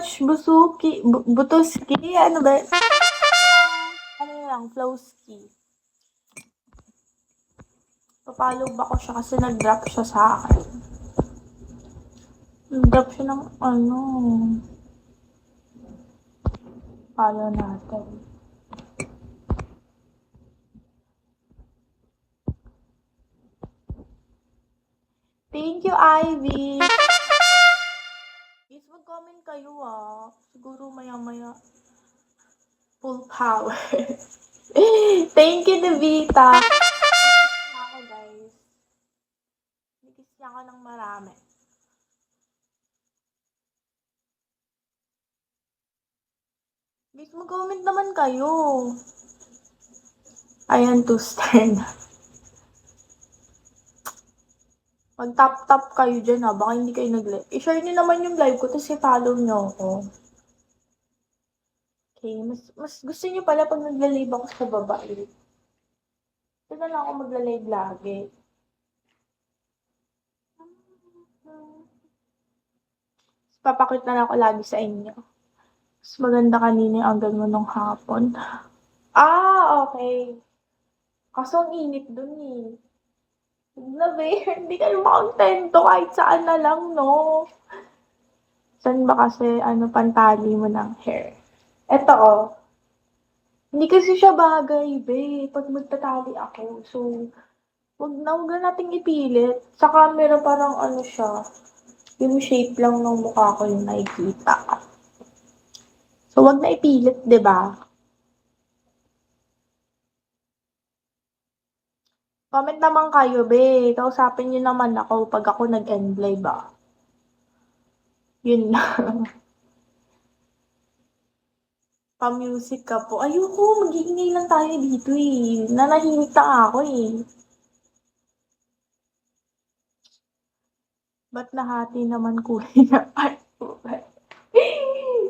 Busuki, Butuski, ano ba? Ano lang, Flowski. Papalo ba ko siya kasi nag-drop siya sa akin. Nag-drop siya ng ano. Follow natin. Thank you, Ivy. Please mag-comment kayo Siguro maya-maya. Full power. Thank you, Devita. Ako, guys. Nikis niya ako ng marami. Please mag-comment naman kayo. Ayan, 2 star na. Mag-tap-tap kayo dyan baka hindi kayo nag-live. I-share niyo naman yung live ko, tapos i-follow niyo ako. Okay, mas gusto niyo pala pag nagla-live ako sa baba. Ito na lang ako magla-live lagi. Papakita na ako lagi sa inyo. Mas maganda kanina yung angle mo nung hapon. Okay. Kaso ang init dun hindi kayo makontento kahit saan na lang, no? Saan ba kasi, pantali mo ng hair? Eto, hindi kasi siya bagay, pag magtatali ako. So, wag na nating ipilit. Sa camera parang siya, yung shape lang ng mukha ko yung nakikita. So, wag na ipilit, 'di ba? Comment naman kayo, kausapin niyo naman ako pag ako nag-end live Yun lang. Pa-music ka po. Ayoko, mag-iingay lang tayo dito Nanahimik na ako Ba't nahati naman kulay na artwork?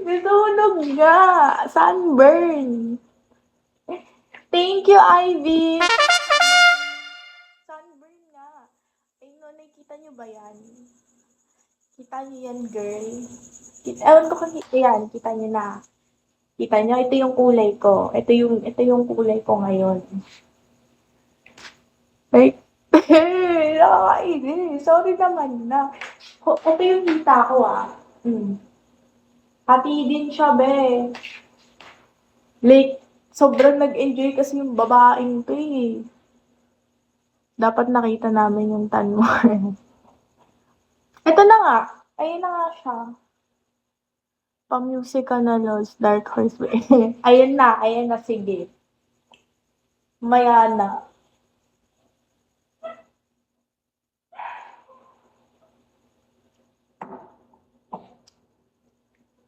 Nasunog nga! Sunburn! Thank you, Ivy! Sunburn nga. Ay, no, nakikita niyo ba yan? Kita niyo yan, girl? Ewan ko kung yan, kita niyo na. Kita niyo, ito yung kulay ko. Ito yung kulay ko ngayon. Ay, nakakainis. Sorry naman na. Ito yung kita ko Pati din siya, Like, sobrang nag-enjoy kasi yung babaeng to Dapat nakita namin yung tan mo. Ito na nga. Ayun na nga siya. Pa-music ka na, Lost Dark Horse. Ayun na, sige. Maya na.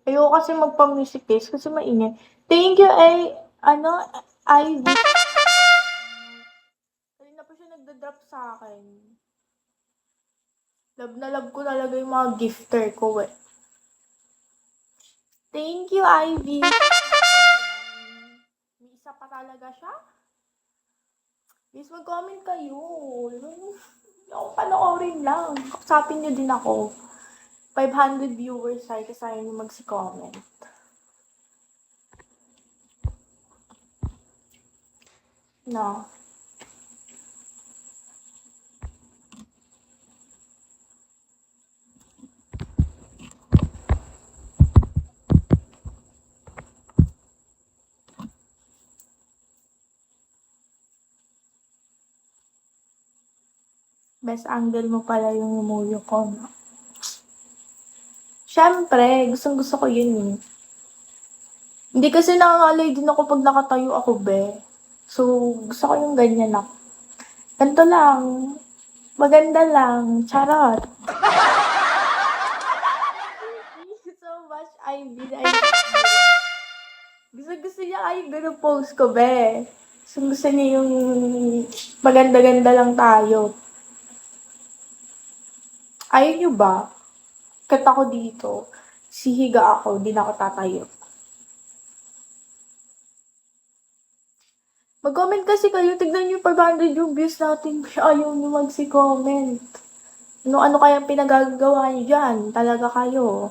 Ayoko kasi magpa-music case kasi maingay. Thank you, Ivy. Kanina pa siya nagda-drop sa akin. Love na love ko talaga yung mga gifter ko Thank you, Ivy. May isa pa talaga siya? Please mag-comment kayo. Ako panoorin lang. Kausapin niyo din ako. 500 viewers ay kasaya niyo mag-comment. No. Best angle mo pala yung umuyo ko, no? Siyempre, gustong-gusto ko yun Hindi kasi nangangalay din ako pag nakatayo ako, So, gusto ko yung ganyan na. Ganito lang. Maganda lang. Charot. Thank you so much, Ivy. Gusto niya ganun post ko, Gusto niya yung maganda-ganda lang tayo. Ayaw niyo ba? Kat ako dito, sihiga ako, di na ako tatayo. Mag-comment kasi kayo, tignan niyo 500 yung views natin, ayaw niyo mag-comment. Ano kayang pinagagawa niyo dyan? Talaga kayo.